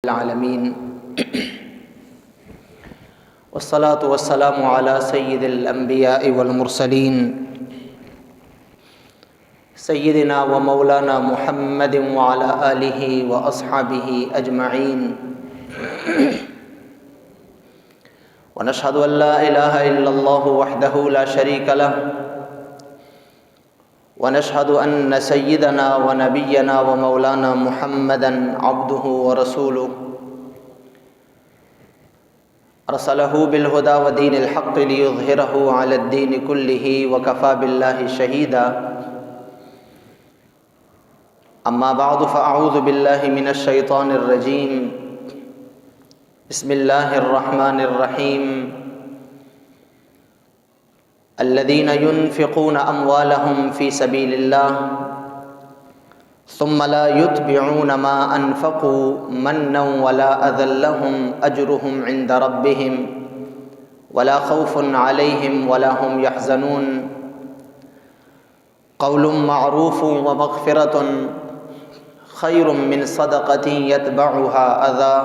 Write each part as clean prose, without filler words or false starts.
العالمین والصلاة والسلام على سید الانبیاء والمرسلین سیدنا و مولانا محمد وعلى آلہ واصحابہ اجمعین ونشہد ان لا الہ الا اللہ وحدہ لا شریک لہ ونشهد أن سيدنا ونبينا ومولانا محمدا عبده ورسوله أرسله بالهدى ودين الحق ليظهره على الدين كله وكفى بالله شهيدا أما بعد فأعوذ بالله من الشيطان الرجيم بسم الله الرحمن الرحيم الذين ينفقون أموالهم في سبيل الله ثم لا يتبعون ما أنفقوا منا ولا أذى لهم أجرهم عند ربهم ولا خوف عليهم ولا هم يحزنون قول معروف ومغفرة خير من صدقة يتبعها أذى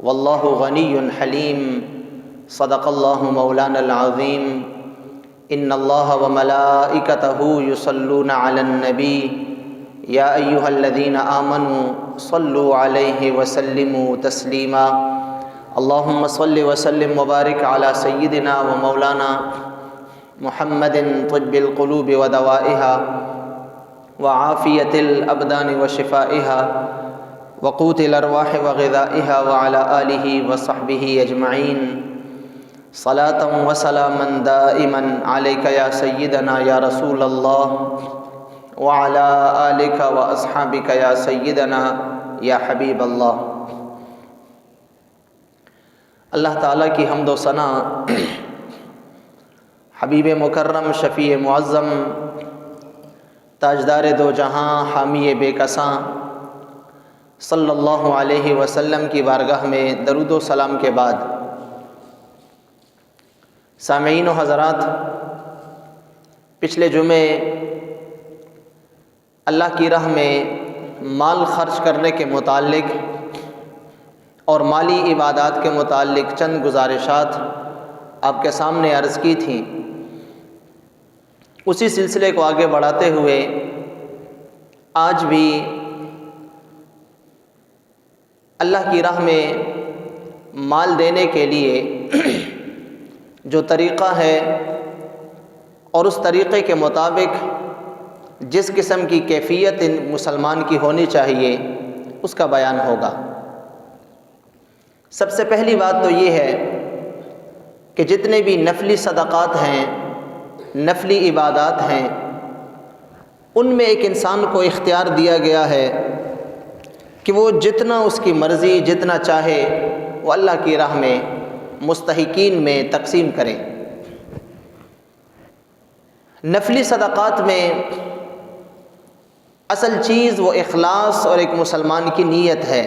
والله غني حليم صدق اللہ مولانا العظیم ان اللہ وملائکتہ یصلون علی النبی یا ایہا الذین آمنوا صلوا علیہ وسلموا تسلیما اللہم صل وسلم وبارک علی سیدنا ومولانا محمد طب القلوب ودوائها وعافیت الابدان وشفائها وقوت الارواح وغذائها وعلى آلہ وصحبہ اجمعین صلاة وسلاما دائما عليك يا سيدنا يا رسول الله وعلى آلك وأصحابك يا سيدنا يا حبيب الله۔ اللہ تعالیٰ کی حمد و ثنا حبیب مکرم شفیع معظم تاجدار دو جہاں حامی بے کساں صلی اللہ علیہ وسلم کی بارگاہ میں درود و سلام کے بعد سامعین و حضرات، پچھلے جمعے اللہ کی راہ میں مال خرچ کرنے کے متعلق اور مالی عبادات کے متعلق چند گزارشات آپ کے سامنے عرض کی تھیں۔ اسی سلسلے کو آگے بڑھاتے ہوئے آج بھی اللہ کی راہ میں مال دینے کے لیے جو طریقہ ہے اور اس طریقے کے مطابق جس قسم کی کیفیت مسلمان کی ہونی چاہیے اس کا بیان ہوگا۔ سب سے پہلی بات تو یہ ہے کہ جتنے بھی نفلی صدقات ہیں، نفلی عبادات ہیں، ان میں ایک انسان کو اختیار دیا گیا ہے کہ وہ جتنا اس کی مرضی جتنا چاہے وہ اللہ کی راہ میں مستحقین میں تقسیم کریں۔ نفلی صدقات میں اصل چیز وہ اخلاص اور ایک مسلمان کی نیت ہے۔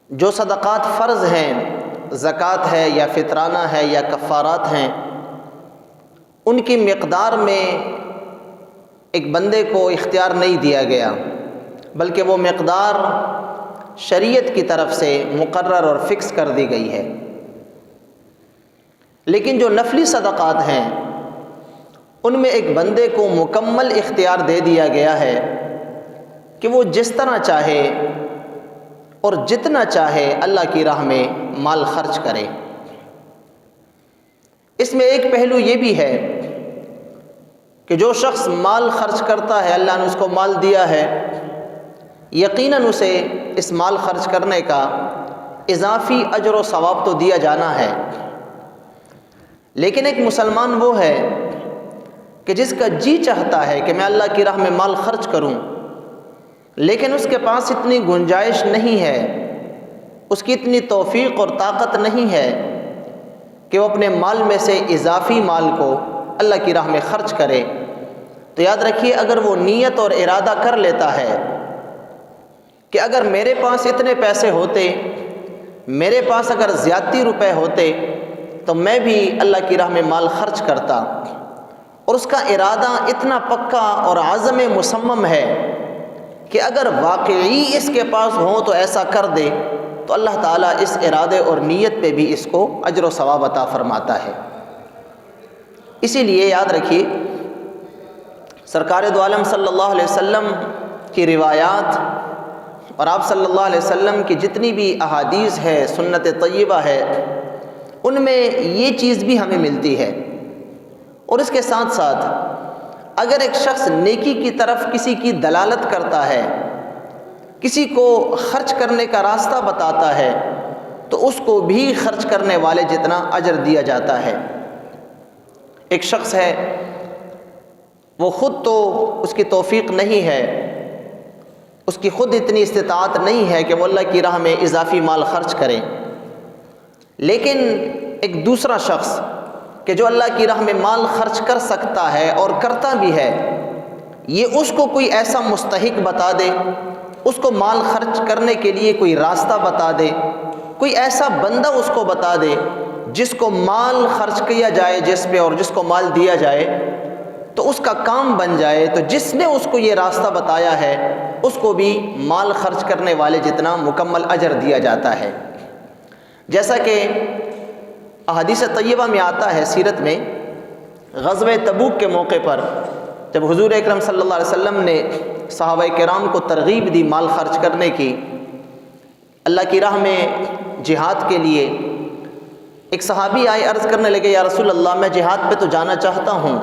جو صدقات فرض ہیں، زکوٰۃ ہے یا فطرانہ ہے یا کفارات ہیں، ان کی مقدار میں ایک بندے کو اختیار نہیں دیا گیا، بلکہ وہ مقدار شریعت کی طرف سے مقرر اور فکس کر دی گئی ہے۔ لیکن جو نفلی صدقات ہیں ان میں ایک بندے کو مکمل اختیار دے دیا گیا ہے کہ وہ جس طرح چاہے اور جتنا چاہے اللہ کی راہ میں مال خرچ کرے۔ اس میں ایک پہلو یہ بھی ہے کہ جو شخص مال خرچ کرتا ہے، اللہ نے اس کو مال دیا ہے، یقیناً اسے اس مال خرچ کرنے کا اضافی اجر و ثواب تو دیا جانا ہے۔ لیکن ایک مسلمان وہ ہے کہ جس کا جی چاہتا ہے کہ میں اللہ کی راہ میں مال خرچ کروں، لیکن اس کے پاس اتنی گنجائش نہیں ہے، اس کی اتنی توفیق اور طاقت نہیں ہے کہ وہ اپنے مال میں سے اضافی مال کو اللہ کی راہ میں خرچ کرے، تو یاد رکھیے اگر وہ نیت اور ارادہ کر لیتا ہے کہ اگر میرے پاس اتنے پیسے ہوتے، میرے پاس اگر زیادتی روپے ہوتے تو میں بھی اللہ کی راہ میں مال خرچ کرتا، اور اس کا ارادہ اتنا پکا اور عزم مصمم ہے کہ اگر واقعی اس کے پاس ہوں تو ایسا کر دے تو اللہ تعالیٰ اس ارادے اور نیت پہ بھی اس کو اجر و ثواب عطا فرماتا ہے۔ اسی لیے یاد رکھیے سرکار دو عالم صلی اللہ علیہ وسلم کی روایات اور آپ صلی اللہ علیہ وسلم کی جتنی بھی احادیث ہے، سنت طیبہ ہے، ان میں یہ چیز بھی ہمیں ملتی ہے۔ اور اس کے ساتھ ساتھ اگر ایک شخص نیکی کی طرف کسی کی دلالت کرتا ہے، کسی کو خرچ کرنے کا راستہ بتاتا ہے، تو اس کو بھی خرچ کرنے والے جتنا اجر دیا جاتا ہے۔ ایک شخص ہے، وہ خود تو اس کی توفیق نہیں ہے، اس کی خود اتنی استطاعت نہیں ہے کہ وہ اللہ کی راہ میں اضافی مال خرچ کرے، لیکن ایک دوسرا شخص کہ جو اللہ کی راہ میں مال خرچ کر سکتا ہے اور کرتا بھی ہے، یہ اس کو کوئی ایسا مستحق بتا دے، اس کو مال خرچ کرنے کے لیے کوئی راستہ بتا دے، کوئی ایسا بندہ اس کو بتا دے جس کو مال خرچ کیا جائے جس پہ، اور جس کو مال دیا جائے تو اس کا کام بن جائے، تو جس نے اس کو یہ راستہ بتایا ہے اس کو بھی مال خرچ کرنے والے جتنا مکمل اجر دیا جاتا ہے۔ جیسا کہ احادیث طیبہ میں آتا ہے، سیرت میں غزوہ تبوک کے موقع پر جب حضور اکرم صلی اللہ علیہ وسلم نے صحابہ کرام کو ترغیب دی مال خرچ کرنے کی، اللہ کی راہ میں جہاد کے لیے، ایک صحابی آئے عرض کرنے لگے یا رسول اللہ میں جہاد پہ تو جانا چاہتا ہوں،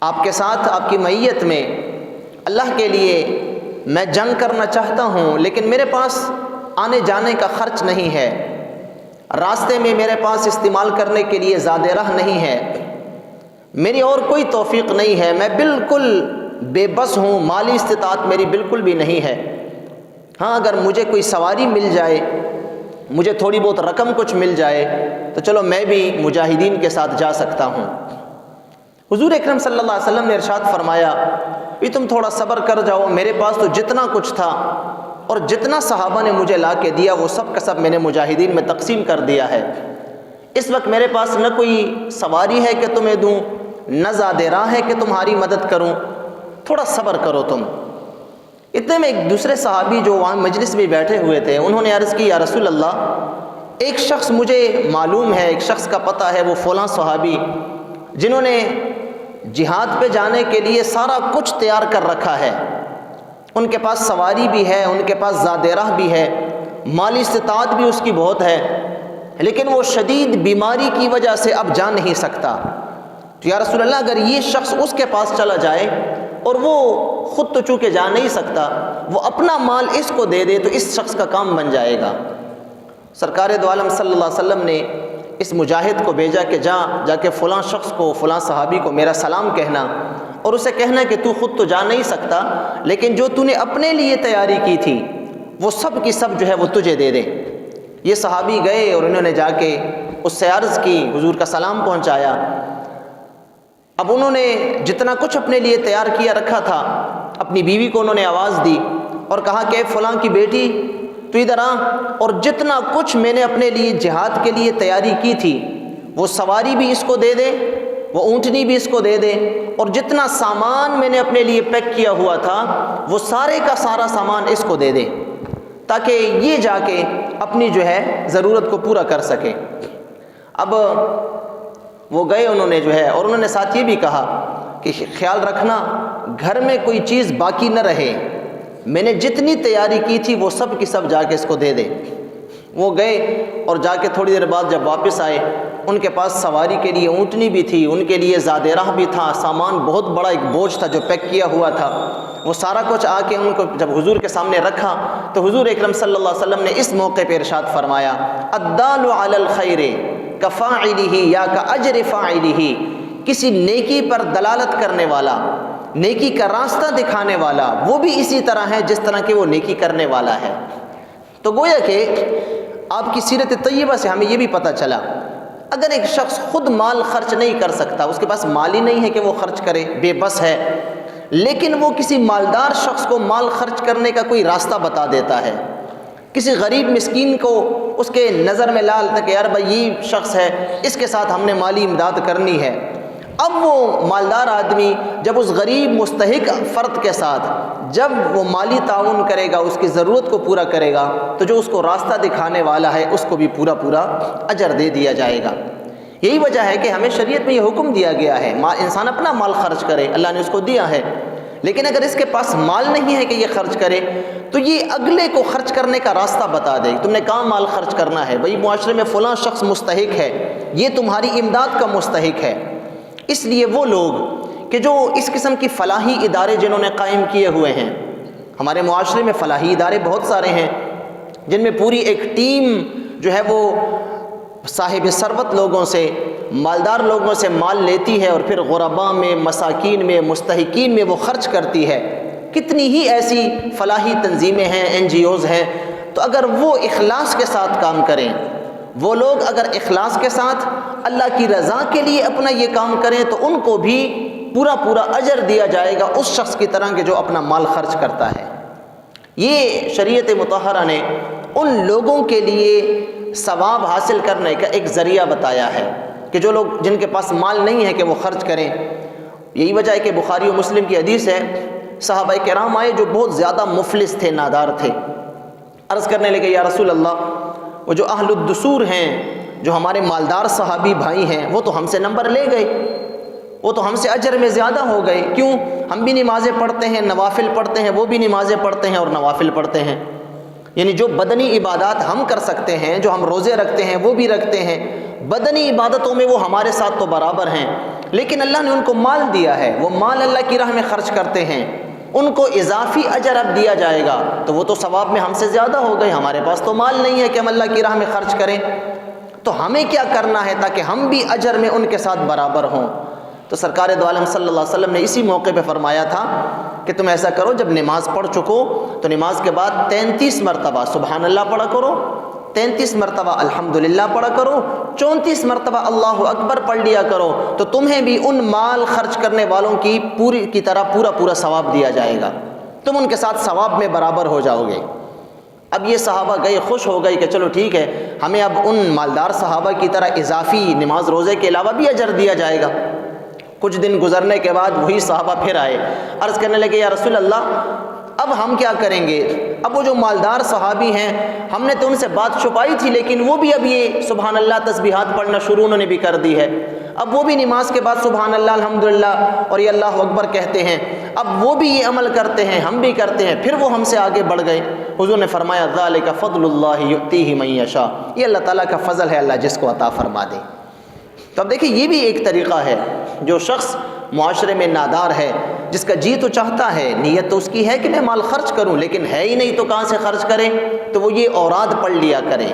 آپ کے ساتھ آپ کی معیت میں اللہ کے لیے میں جنگ کرنا چاہتا ہوں، لیکن میرے پاس آنے جانے کا خرچ نہیں ہے، راستے میں میرے پاس استعمال کرنے کے لیے زاد راہ نہیں ہے، میری اور کوئی توفیق نہیں ہے، میں بالکل بے بس ہوں، مالی استطاعت میری بالکل بھی نہیں ہے، ہاں اگر مجھے کوئی سواری مل جائے، مجھے تھوڑی بہت رقم کچھ مل جائے تو چلو میں بھی مجاہدین کے ساتھ جا سکتا ہوں۔ حضور اکرم صلی اللہ علیہ وسلم نے ارشاد فرمایا بھی تم تھوڑا صبر کر جاؤ، میرے پاس تو جتنا کچھ تھا اور جتنا صحابہ نے مجھے لا کے دیا وہ سب کا سب میں نے مجاہدین میں تقسیم کر دیا ہے، اس وقت میرے پاس نہ کوئی سواری ہے کہ تمہیں دوں، نہ زاد راہ ہے کہ تمہاری مدد کروں، تھوڑا صبر کرو تم۔ اتنے میں ایک دوسرے صحابی جو وہاں مجلس میں بیٹھے ہوئے تھے انہوں نے عرض کی یا رسول اللہ ایک شخص مجھے معلوم ہے، ایک شخص کا پتہ ہے، وہ فلاں صحابی جنہوں نے جہاد پہ جانے کے لیے سارا کچھ تیار کر رکھا ہے، ان کے پاس سواری بھی ہے، ان کے پاس زاد راہ بھی ہے، مالی استطاعت بھی اس کی بہت ہے، لیکن وہ شدید بیماری کی وجہ سے اب جا نہیں سکتا، تو یا رسول اللہ اگر یہ شخص اس کے پاس چلا جائے اور وہ خود تو چونکہ جا نہیں سکتا، وہ اپنا مال اس کو دے دے تو اس شخص کا کام بن جائے گا۔ سرکار دو عالم صلی اللہ علیہ وسلم نے اس مجاہد کو بھیجا کہ جا کے فلاں شخص کو، فلاں صحابی کو میرا سلام کہنا اور اسے کہنا کہ تو خود تو جا نہیں سکتا، لیکن جو تو نے اپنے لیے تیاری کی تھی وہ سب کی سب جو ہے وہ تجھے دے دے۔ یہ صحابی گئے اور انہوں نے جا کے اس سے عرض کی، حضور کا سلام پہنچایا۔ اب انہوں نے جتنا کچھ اپنے لیے تیار کیا رکھا تھا، اپنی بیوی کو انہوں نے آواز دی اور کہا کہ فلاں کی بیٹی تو ادھر آ، اور جتنا کچھ میں نے اپنے لیے جہاد کے لیے تیاری کی تھی وہ سواری بھی اس کو دے دے، وہ اونٹنی بھی اس کو دے دے، اور جتنا سامان میں نے اپنے لیے پیک کیا ہوا تھا وہ سارے کا سارا سامان اس کو دے دے، تاکہ یہ جا کے اپنی جو ہے ضرورت کو پورا کر سکے۔ اب وہ گئے انہوں نے جو ہے، اور انہوں نے ساتھ یہ بھی کہا کہ خیال رکھنا گھر میں کوئی چیز باقی نہ رہے، میں نے جتنی تیاری کی تھی وہ سب کی سب جا کے اس کو دے دے۔ وہ گئے اور جا کے تھوڑی دیر بعد جب واپس آئے ان کے پاس سواری کے لیے اونٹنی بھی تھی، ان کے لیے زاد راہ بھی تھا، سامان بہت بڑا ایک بوجھ تھا جو پیک کیا ہوا تھا، وہ سارا کچھ آ کے ان کو جب حضور کے سامنے رکھا تو حضور اکرم صلی اللہ علیہ وسلم نے اس موقع پہ ارشاد فرمایا الدال علی الخیر کفاعلہ یا کاجر فاعلہ، کسی نیکی پر دلالت کرنے والا، نیکی کا راستہ دکھانے والا وہ بھی اسی طرح ہے جس طرح کہ وہ نیکی کرنے والا ہے۔ تو گویا کہ آپ کی سیرت طیبہ سے ہمیں یہ بھی پتہ چلا اگر ایک شخص خود مال خرچ نہیں کر سکتا، اس کے پاس مال ہی نہیں ہے کہ وہ خرچ کرے، بے بس ہے، لیکن وہ کسی مالدار شخص کو مال خرچ کرنے کا کوئی راستہ بتا دیتا ہے، کسی غریب مسکین کو اس کے نظر میں لال تھا کہ یار بھائی یہ شخص ہے، اس کے ساتھ ہم نے مالی امداد کرنی ہے، اب وہ مالدار آدمی جب اس غریب مستحق فرد کے ساتھ جب وہ مالی تعاون کرے گا، اس کی ضرورت کو پورا کرے گا، تو جو اس کو راستہ دکھانے والا ہے اس کو بھی پورا پورا اجر دے دیا جائے گا۔ یہی وجہ ہے کہ ہمیں شریعت میں یہ حکم دیا گیا ہے انسان اپنا مال خرچ کرے، اللہ نے اس کو دیا ہے، لیکن اگر اس کے پاس مال نہیں ہے کہ یہ خرچ کرے تو یہ اگلے کو خرچ کرنے کا راستہ بتا دے۔ تم نے کہاں مال خرچ کرنا ہے؟ بھئی معاشرے میں فلاں شخص مستحق ہے، یہ تمہاری امداد کا مستحق ہے۔ اس لیے وہ لوگ کہ جو اس قسم کی فلاحی ادارے جنہوں نے قائم کیے ہوئے ہیں، ہمارے معاشرے میں فلاحی ادارے بہت سارے ہیں جن میں پوری ایک ٹیم جو ہے وہ صاحب ثروت لوگوں سے، مالدار لوگوں سے مال لیتی ہے اور پھر غرباء میں، مساکین میں، مستحقین میں وہ خرچ کرتی ہے۔ کتنی ہی ایسی فلاحی تنظیمیں ہیں، NGOs ہیں، تو اگر وہ اخلاص کے ساتھ کام کریں، وہ لوگ اگر اخلاص کے ساتھ اللہ کی رضا کے لیے اپنا یہ کام کریں تو ان کو بھی پورا پورا اجر دیا جائے گا اس شخص کی طرح کہ جو اپنا مال خرچ کرتا ہے۔ یہ شریعت مطہرہ نے ان لوگوں کے لیے ثواب حاصل کرنے کا ایک ذریعہ بتایا ہے کہ جو لوگ جن کے پاس مال نہیں ہے کہ وہ خرچ کریں۔ یہی وجہ ہے کہ بخاری و مسلم کی حدیث ہے، صحابہ کرام آئے جو بہت زیادہ مفلس تھے، نادار تھے، عرض کرنے لگے یا رسول اللہ، وہ جو اہل الدثور ہیں، جو ہمارے مالدار صحابی بھائی ہیں، وہ تو ہم سے نمبر لے گئے، وہ تو ہم سے اجر میں زیادہ ہو گئے، کیوں؟ ہم بھی نمازیں پڑھتے ہیں، نوافل پڑھتے ہیں، وہ بھی نمازیں پڑھتے ہیں اور نوافل پڑھتے ہیں، یعنی جو بدنی عبادات ہم کر سکتے ہیں، جو ہم روزے رکھتے ہیں وہ بھی رکھتے ہیں، بدنی عبادتوں میں وہ ہمارے ساتھ تو برابر ہیں، لیکن اللہ نے ان کو مال دیا ہے، وہ مال اللہ کی راہ میں خرچ کرتے ہیں، ان کو اضافی اجر اب دیا جائے گا، تو وہ تو ثواب میں ہم سے زیادہ ہو گئے، ہمارے پاس تو مال نہیں ہے کہ ہم اللہ کی راہ میں خرچ کریں، تو ہمیں کیا کرنا ہے تاکہ ہم بھی اجر میں ان کے ساتھ برابر ہوں؟ تو سرکار دو عالم صلی اللہ علیہ وسلم نے اسی موقع پہ فرمایا تھا کہ تم ایسا کرو، جب نماز پڑھ چکو تو نماز کے بعد 33 مرتبہ سبحان اللہ پڑھا کرو، 33 مرتبہ الحمدللہ پڑھا کرو، 34 مرتبہ اللہ اکبر پڑھ لیا کرو، تو تمہیں بھی ان مال خرچ کرنے والوں کی پوری کی طرح پورا ثواب دیا جائے گا، تم ان کے ساتھ ثواب میں برابر ہو جاؤ گے۔ اب یہ صحابہ گئے، خوش ہو گئی کہ چلو ٹھیک ہے، ہمیں اب ان مالدار صحابہ کی طرح اضافی نماز روزے کے علاوہ بھی اجر دیا جائے گا۔ کچھ دن گزرنے کے بعد وہی صحابہ پھر آئے، عرض کرنے لگے یا رسول اللہ اب ہم کیا کریں گے؟ اب وہ جو مالدار صحابی ہیں، ہم نے تو ان سے بات چھپائی تھی، لیکن وہ بھی اب یہ سبحان اللہ تسبیحات پڑھنا شروع انہوں نے بھی کر دی ہے، اب وہ بھی نماز کے بعد سبحان اللہ الحمدللہ اور یہ اللہ اکبر کہتے ہیں، اب وہ بھی یہ عمل کرتے ہیں، ہم بھی کرتے ہیں، پھر وہ ہم سے آگے بڑھ گئے۔ حضور نے فرمایا ذالک فضل اللہ یؤتیہ من یشاء، یہ اللہ تعالیٰ کا فضل ہے، اللہ جس کو عطا فرما دے۔ تو اب دیکھیں یہ بھی ایک طریقہ ہے، جو شخص معاشرے میں نادار ہے، جس کا جی تو چاہتا ہے، نیت تو اس کی ہے کہ میں مال خرچ کروں، لیکن ہے ہی نہیں تو کہاں سے خرچ کرے، تو وہ یہ اوراد پڑھ لیا کرے،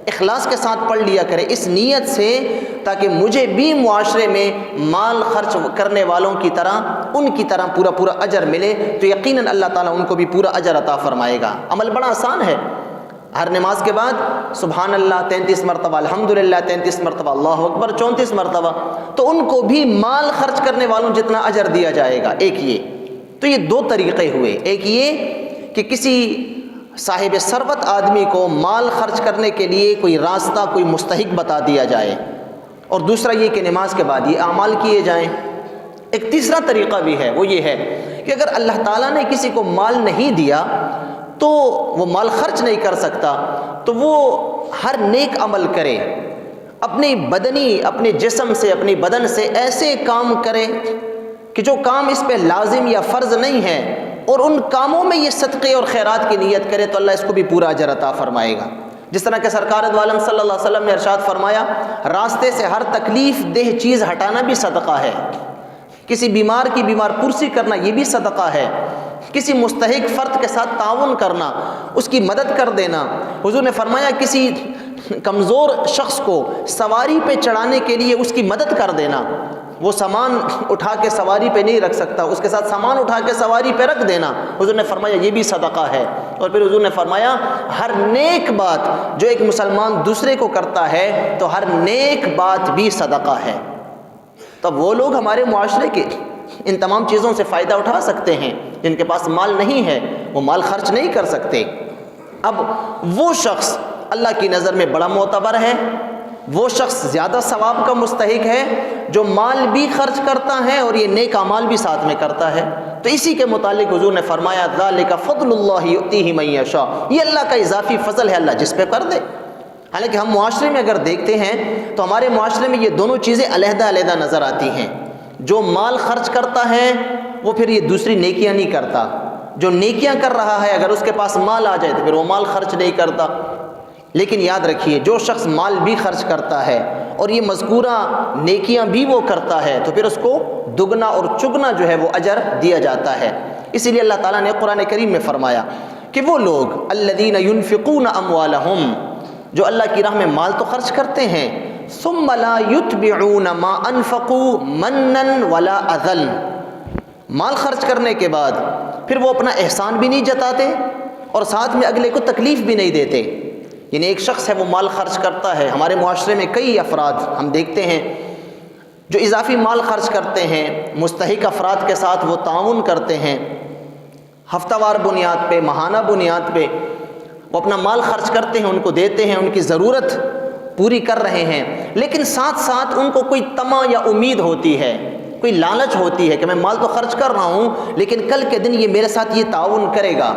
اخلاص کے ساتھ پڑھ لیا کرے، اس نیت سے تاکہ مجھے بھی معاشرے میں مال خرچ کرنے والوں کی طرح ان کی طرح پورا اجر ملے، تو یقیناً اللہ تعالیٰ ان کو بھی پورا اجر عطا فرمائے گا۔ عمل بڑا آسان ہے، ہر نماز کے بعد سبحان اللہ 33 مرتبہ، الحمدللہ 33 مرتبہ، اللہ اکبر 34 مرتبہ، تو ان کو بھی مال خرچ کرنے والوں جتنا اجر دیا جائے گا۔ ایک یہ تو یہ دو طریقے ہوئے، ایک یہ کہ کسی صاحب ثروت آدمی کو مال خرچ کرنے کے لیے کوئی راستہ، کوئی مستحق بتا دیا جائے، اور دوسرا یہ کہ نماز کے بعد یہ اعمال کیے جائیں۔ ایک تیسرا طریقہ بھی ہے، وہ یہ ہے کہ اگر اللہ تعالیٰ نے کسی کو مال نہیں دیا تو وہ مال خرچ نہیں کر سکتا، تو وہ ہر نیک عمل کرے، اپنی بدنی، اپنے جسم سے، اپنی بدن سے ایسے کام کرے کہ جو کام اس پہ لازم یا فرض نہیں ہے، اور ان کاموں میں یہ صدقے اور خیرات کی نیت کرے تو اللہ اس کو بھی پورا اجر عطا فرمائے گا۔ جس طرح کہ سرکار دو عالم صلی اللہ علیہ وسلم نے ارشاد فرمایا، راستے سے ہر تکلیف دہ چیز ہٹانا بھی صدقہ ہے، کسی بیمار کی بیمار پرسی کرنا یہ بھی صدقہ ہے، کسی مستحق فرد کے ساتھ تعاون کرنا، اس کی مدد کر دینا۔ حضور نے فرمایا کسی کمزور شخص کو سواری پہ چڑھانے کے لیے اس کی مدد کر دینا، وہ سامان اٹھا کے سواری پہ نہیں رکھ سکتا، اس کے ساتھ سامان اٹھا کے سواری پہ رکھ دینا، حضور نے فرمایا یہ بھی صدقہ ہے۔ اور پھر حضور نے فرمایا ہر نیک بات جو ایک مسلمان دوسرے کو کرتا ہے تو ہر نیک بات بھی صدقہ ہے۔ تب وہ لوگ ہمارے معاشرے کے ان تمام چیزوں سے فائدہ اٹھا سکتے ہیں جن کے پاس مال نہیں ہے، وہ مال خرچ نہیں کر سکتے۔ اب وہ شخص اللہ کی نظر میں بڑا معتبر ہے، وہ شخص زیادہ ثواب کا مستحق ہے جو مال بھی خرچ کرتا ہے اور یہ نیک اعمال بھی ساتھ میں کرتا ہے۔ تو اسی کے متعلق حضور نے فرمایا ذالک فضل اللہ یؤتیہ من یشاء، یہ اللہ کا اضافی فضل ہے، اللہ جس پہ کر دے۔ حالانکہ ہم معاشرے میں اگر دیکھتے ہیں تو ہمارے معاشرے میں یہ دونوں چیزیں علیحدہ علیحدہ نظر آتی ہیں۔ جو مال خرچ کرتا ہے وہ پھر یہ دوسری نیکیاں نہیں کرتا، جو نیکیاں کر رہا ہے اگر اس کے پاس مال آ جائے تو پھر وہ مال خرچ نہیں کرتا۔ لیکن یاد رکھیے جو شخص مال بھی خرچ کرتا ہے اور یہ مذکورہ نیکیاں بھی وہ کرتا ہے تو پھر اس کو دگنا اور چگنا جو ہے وہ اجر دیا جاتا ہے۔ اسی لیے اللہ تعالیٰ نے قرآن کریم میں فرمایا کہ وہ لوگ الذین ینفقون اموالہم، جو اللہ کی راہ میں مال تو خرچ کرتے ہیں، ثم لا یتبعون ما انفقوا منا ولا اذل، مال خرچ کرنے کے بعد پھر وہ اپنا احسان بھی نہیں جتاتے اور ساتھ میں اگلے کو تکلیف بھی نہیں دیتے۔ یعنی ایک شخص ہے وہ مال خرچ کرتا ہے، ہمارے معاشرے میں کئی افراد ہم دیکھتے ہیں جو اضافی مال خرچ کرتے ہیں، مستحق افراد کے ساتھ وہ تعاون کرتے ہیں، ہفتہ وار بنیاد پہ، ماہانہ بنیاد پہ وہ اپنا مال خرچ کرتے ہیں، ان کو دیتے ہیں، ان کی ضرورت پوری کر رہے ہیں، لیکن ساتھ ساتھ ان کو کوئی طمع یا امید ہوتی ہے، کوئی لالچ ہوتی ہے کہ میں مال تو خرچ کر رہا ہوں لیکن کل کے دن یہ میرے ساتھ یہ تعاون کرے گا،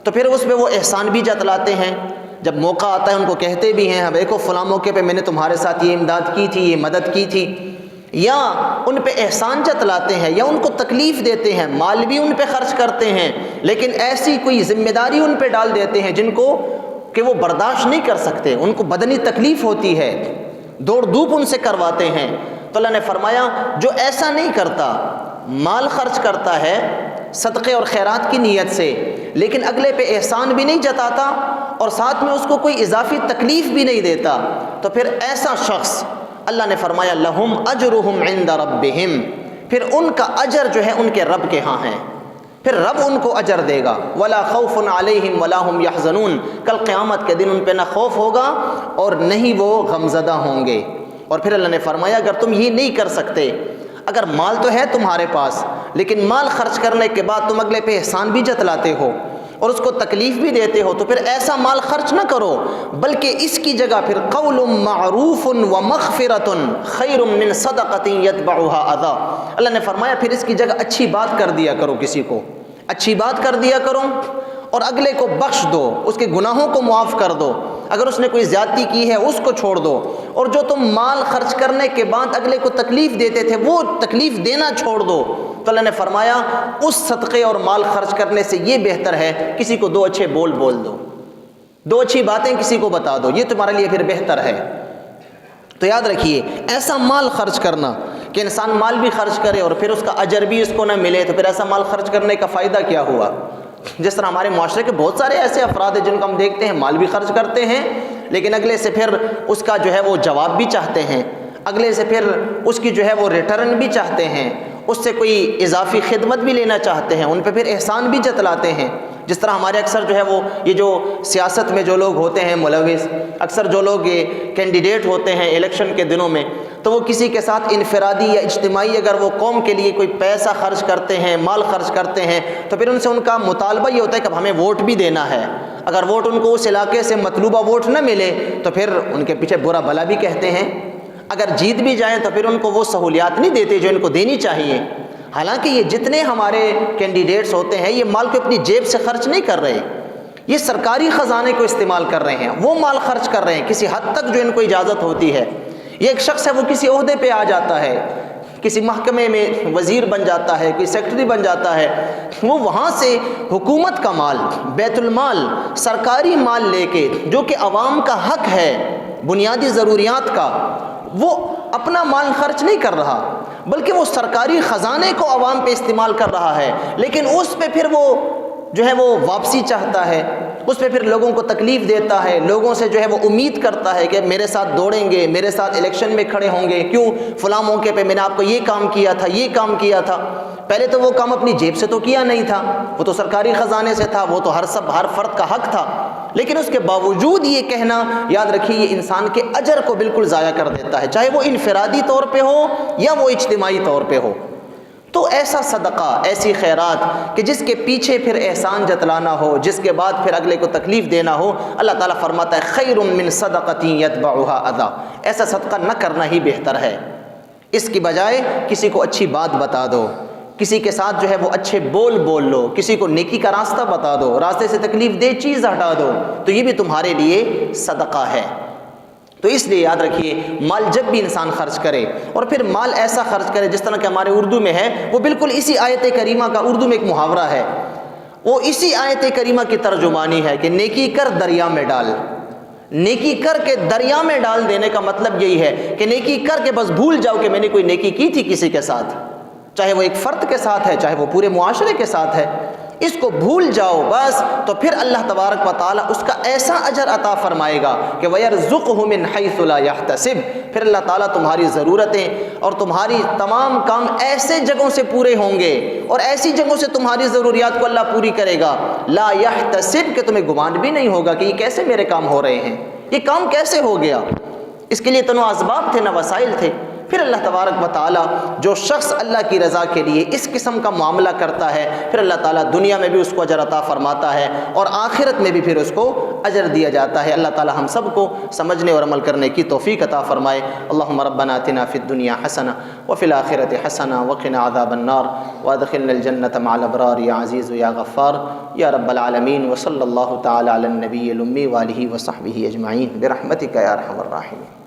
تو پھر اس پہ وہ احسان بھی جتلاتے ہیں۔ جب موقع آتا ہے ان کو کہتے بھی ہیں ہاں دیکھو فلاں موقع پہ میں نے تمہارے ساتھ یہ امداد کی تھی، یہ مدد کی تھی، یا ان پہ احسان جتلاتے ہیں یا ان کو تکلیف دیتے ہیں، مال بھی ان پہ خرچ کرتے ہیں لیکن ایسی کوئی ذمہ داری ان پہ ڈال دیتے ہیں جن کو کہ وہ برداشت نہیں کر سکتے، ان کو بدنی تکلیف ہوتی ہے، دوڑ دھوپ ان سے کرواتے ہیں۔ تو اللہ نے فرمایا جو ایسا نہیں کرتا، مال خرچ کرتا ہے صدقے اور خیرات کی نیت سے لیکن اگلے پہ احسان بھی نہیں جتاتا اور ساتھ میں اس کو کوئی اضافی تکلیف بھی نہیں دیتا، تو پھر ایسا شخص اللہ نے فرمایا لہم اجرہم عند ربہم، پھر ان کا اجر جو ہے ان کے رب کے ہاں ہے، پھر رب ان کو اجر دے گا۔ ولا خوف علیہم ولا ہم یحزنون، کل قیامت کے دن ان پہ نہ خوف ہوگا اور نہ ہی وہ غمزدہ ہوں گے۔ اور پھر اللہ نے فرمایا اگر تم یہ نہیں کر سکتے، اگر مال تو ہے تمہارے پاس لیکن مال خرچ کرنے کے بعد تم اگلے پہ احسان بھی جتلاتے ہو اور اس کو تکلیف بھی دیتے ہو، تو پھر ایسا مال خرچ نہ کرو، بلکہ اس کی جگہ پھر قول معروف و مغفرۃ خیر من صدقۃ یتبعها اذی، اللہ نے فرمایا پھر اس کی جگہ اچھی بات کر دیا کرو، کسی کو اچھی بات کر دیا کرو اور اگلے کو بخش دو، اس کے گناہوں کو معاف کر دو، اگر اس نے کوئی زیادتی کی ہے اس کو چھوڑ دو، اور جو تم مال خرچ کرنے کے بعد اگلے کو تکلیف دیتے تھے وہ تکلیف دینا چھوڑ دو۔ تو اللہ نے فرمایا اس صدقے اور مال خرچ کرنے سے یہ بہتر ہے کسی کو دو اچھے بول دو، دو اچھی باتیں کسی کو بتا دو، یہ تمہارے لیے پھر بہتر ہے۔ تو یاد رکھیے ایسا مال خرچ کرنا کہ انسان مال بھی خرچ کرے اور پھر اس کا اجر بھی اس کو نہ ملے، تو پھر ایسا مال خرچ کرنے کا فائدہ کیا ہوا؟ جس طرح ہمارے معاشرے کے بہت سارے ایسے افراد ہیں جن کو ہم دیکھتے ہیں مال بھی خرچ کرتے ہیں لیکن اگلے سے پھر اس کا جو ہے وہ جواب بھی چاہتے ہیں، اگلے سے پھر اس کی جو ہے وہ ریٹرن بھی چاہتے ہیں، اس سے کوئی اضافی خدمت بھی لینا چاہتے ہیں، ان پہ پھر احسان بھی جتلاتے ہیں۔ جس طرح ہمارے اکثر جو ہے وہ یہ جو سیاست میں جو لوگ ہوتے ہیں ملوث، اکثر جو لوگ یہ کینڈیڈیٹ ہوتے ہیں الیکشن کے دنوں میں، تو وہ کسی کے ساتھ انفرادی یا اجتماعی اگر وہ قوم کے لیے کوئی پیسہ خرچ کرتے ہیں، مال خرچ کرتے ہیں، تو پھر ان سے ان کا مطالبہ یہ ہوتا ہے کہ ہمیں ووٹ بھی دینا ہے، اگر ووٹ ان کو اس علاقے سے مطلوبہ ووٹ نہ ملے تو پھر ان کے پیچھے برا بھلا بھی کہتے ہیں، اگر جیت بھی جائیں تو پھر ان کو وہ سہولیات نہیں دیتے جو ان کو دینی چاہیے۔ حالانکہ یہ جتنے ہمارے کینڈیڈیٹس ہوتے ہیں یہ مال کو اپنی جیب سے خرچ نہیں کر رہے، یہ سرکاری خزانے کو استعمال کر رہے ہیں، وہ مال خرچ کر رہے ہیں کسی حد تک جو ان کو اجازت ہوتی ہے۔ یہ ایک شخص ہے وہ کسی عہدے پہ آ جاتا ہے، کسی محکمے میں وزیر بن جاتا ہے، کوئی سیکرٹری بن جاتا ہے، وہ وہاں سے حکومت کا مال، بیت المال، سرکاری مال لے کے جو کہ عوام کا حق ہے بنیادی ضروریات کا، وہ اپنا مال خرچ نہیں کر رہا بلکہ وہ سرکاری خزانے کو عوام پہ استعمال کر رہا ہے، لیکن اس پہ پھر وہ جو ہے وہ واپسی چاہتا ہے، اس پہ پھر لوگوں کو تکلیف دیتا ہے، لوگوں سے جو ہے وہ امید کرتا ہے کہ میرے ساتھ دوڑیں گے، میرے ساتھ الیکشن میں کھڑے ہوں گے، کیوں فلاں موقع پہ میں نے آپ کو یہ کام کیا تھا، یہ کام کیا تھا۔ پہلے تو وہ کام اپنی جیب سے تو کیا نہیں تھا، وہ تو سرکاری خزانے سے تھا، وہ تو ہر فرد کا حق تھا، لیکن اس کے باوجود یہ کہنا، یاد رکھیے یہ انسان کے اجر کو بالکل ضائع کر دیتا ہے، چاہے وہ انفرادی طور پہ ہو یا وہ اجتماعی طور پہ ہو۔ تو ایسا صدقہ، ایسی خیرات کہ جس کے پیچھے پھر احسان جتلانا ہو، جس کے بعد پھر اگلے کو تکلیف دینا ہو، اللہ تعالیٰ فرماتا ہے خیر من صدقۃ یتبعها اذی، ایسا صدقہ نہ کرنا ہی بہتر ہے۔ اس کی بجائے کسی کو اچھی بات بتا دو، کسی کے ساتھ جو ہے وہ اچھے بول لو، کسی کو نیکی کا راستہ بتا دو، راستے سے تکلیف دہ چیز ہٹا دو، تو یہ بھی تمہارے لیے صدقہ ہے۔ تو اس لیے یاد رکھیے، مال جب بھی انسان خرچ کرے، اور پھر مال ایسا خرچ کرے جس طرح کہ ہمارے اردو میں ہے، وہ بالکل اسی آیت کریمہ کا اردو میں ایک محاورہ ہے، وہ اسی آیت کریمہ کی ترجمانی ہے کہ نیکی کر دریا میں ڈال۔ نیکی کر کے دریا میں ڈال دینے کا مطلب یہی ہے کہ نیکی کر کے بس بھول جاؤ کہ میں نے کوئی نیکی کی تھی کسی کے ساتھ، چاہے وہ ایک فرد کے ساتھ ہے، چاہے وہ پورے معاشرے کے ساتھ ہے، اس کو بھول جاؤ بس، تو پھر اللہ تبارک و تعالیٰ اس کا ایسا اجر عطا فرمائے گا کہ وَيَرْزُقْهُ مِنْ حَيْثُ لَا يَحْتَسِبْ، پھر اللہ تعالیٰ تمہاری ضرورتیں اور تمہاری تمام کام ایسے جگہوں سے پورے ہوں گے، اور ایسی جگہوں سے تمہاری ضروریات کو اللہ پوری کرے گا، لا يحتسب، کہ تمہیں گمان بھی نہیں ہوگا کہ یہ کیسے میرے کام ہو رہے ہیں، یہ کام کیسے ہو گیا۔ اس کے لیے نہ اسباب تھے نہ وسائل تھے۔ پھر اللہ تبارک و تعالیٰ جو شخص اللہ کی رضا کے لیے اس قسم کا معاملہ کرتا ہے، پھر اللہ تعالیٰ دنیا میں بھی اس کو اجر عطا فرماتا ہے، اور آخرت میں بھی پھر اس کو اجر دیا جاتا ہے۔ اللہ تعالیٰ ہم سب کو سمجھنے اور عمل کرنے کی توفیق عطا فرمائے۔ اللہم ربنا آتنا فی الدنیا حسنہ وفی الآخرۃ حسنہ وقنا عذاب النار وادخلنا الجنۃ مع الابرار یا عزیز یا غفار یا رب العالمین، وصلی اللہ تعالی علی النبی الامی وآلہ وصحبہ اجمعین برحمتک یا ارحم الراحمین۔